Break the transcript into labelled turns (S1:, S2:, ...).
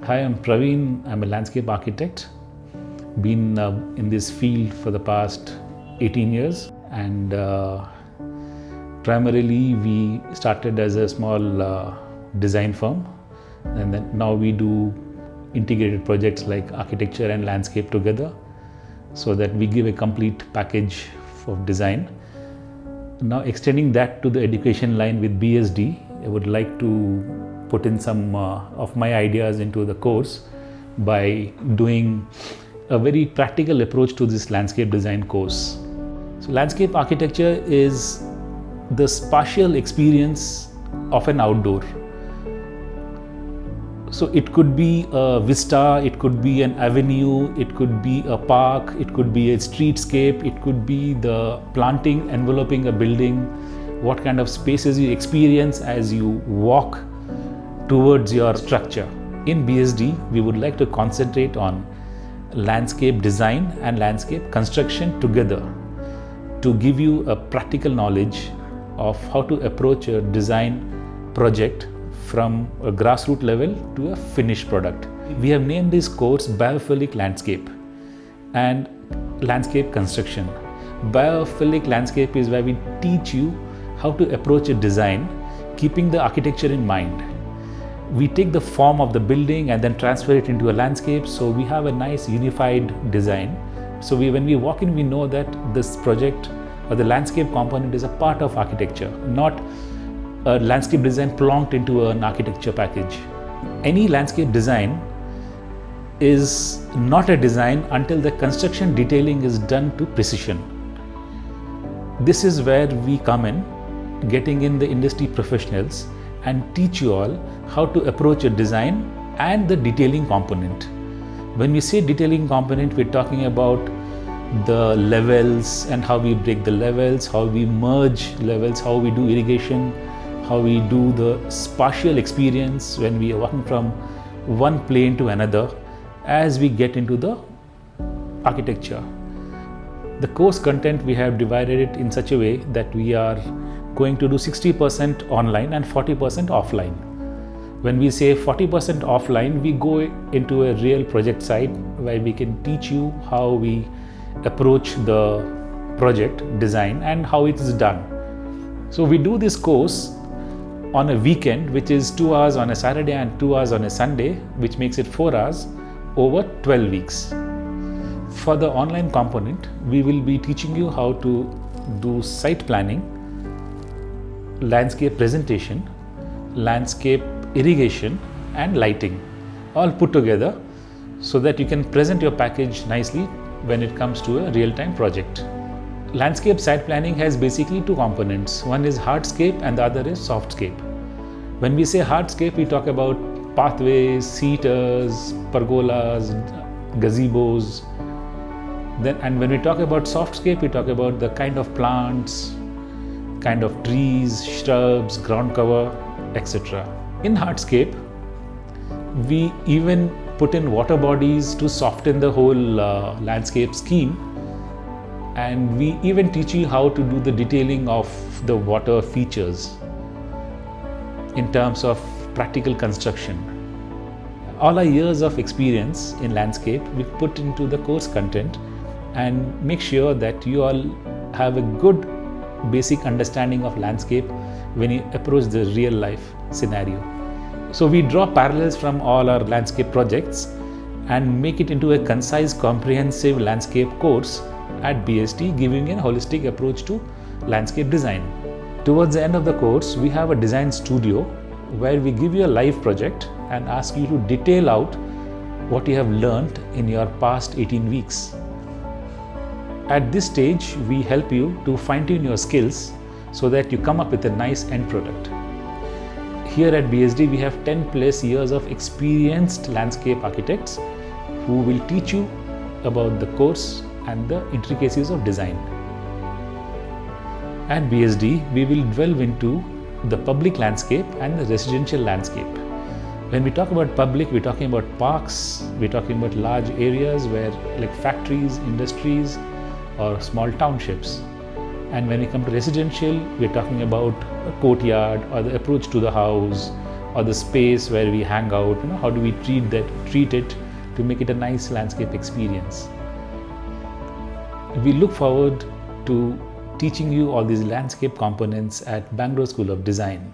S1: Hi, I'm Praveen. I'm a landscape architect. Been in this field for the past 18 years, and primarily we started as a small design firm, and then now we do integrated projects like architecture and landscape together, so that we give a complete package of design. Now extending that to the education line with BSD, I would like to put in some of my ideas into the course by doing a very practical approach to this landscape design course. So landscape architecture is the spatial experience of an outdoor. So it could be a vista, it could be an avenue, it could be a park, it could be a streetscape, it could be the planting enveloping a building, what kind of spaces you experience as you walk towards your structure. In BSD, we would like to concentrate on landscape design and landscape construction together to give you a practical knowledge of how to approach a design project from a grassroots level to a finished product. We have named this course Biophilic Landscape and Landscape Construction. Biophilic Landscape is where we teach you how to approach a design keeping the architecture in mind. We take the form of the building and then transfer it into a landscape, so we have a nice unified design. So when we walk in, we know that this project or the landscape component is a part of architecture, not a landscape design plonked into an architecture package. Any landscape design is not a design until the construction detailing is done to precision. This is where we come in, getting in the industry professionals and teach you all how to approach a design and the detailing component. When we say detailing component, we're talking about the levels and how we break the levels, how we merge levels, how we do irrigation, how we do the spatial experience when we are walking from one plane to another as we get into the architecture. The course content, we have divided it in such a way that we are going to do 60% online and 40% offline. When we say 40% offline, we go into a real project site where we can teach you how we approach the project design and how it is done. So we do this course on a weekend, which is 2 hours on a Saturday and 2 hours on a Sunday, which makes it 4 hours over 12 weeks. For the online component, we will be teaching you how to do site planning, landscape presentation, landscape irrigation and lighting, all put together so that you can present your package nicely when it comes to a real-time project. Landscape site planning has basically two components. One is hardscape and the other is softscape. When we say hardscape, we talk about pathways, heaters, pergolas, gazebos. And when we talk about softscape, we talk about the kind of plants, kind of trees, shrubs, ground cover, etc. In hardscape, we even put in water bodies to soften the whole landscape scheme, and we even teach you how to do the detailing of the water features in terms of practical construction. All our years of experience in landscape we put into the course content and make sure that you all have a good basic understanding of landscape when you approach the real life scenario. So we draw parallels from all our landscape projects and make it into a concise, comprehensive landscape course at BSD, giving a holistic approach to landscape design. Towards the end of the course, we have a design studio where we give you a live project and ask you to detail out what you have learned in your past 18 weeks. At this stage, we help you to fine-tune your skills so that you come up with a nice end product. Here at BSD, we have 10+ years of experienced landscape architects who will teach you about the course and the intricacies of design. At BSD, we will delve into the public landscape and the residential landscape. When we talk about public, we're talking about parks, we're talking about large areas where like factories, industries, or small townships. And when we come to residential, we're talking about a courtyard or the approach to the house or the space where we hang out, how do we treat it to make it a nice landscape experience. We look forward to teaching you all these landscape components at Bangalore School of Design.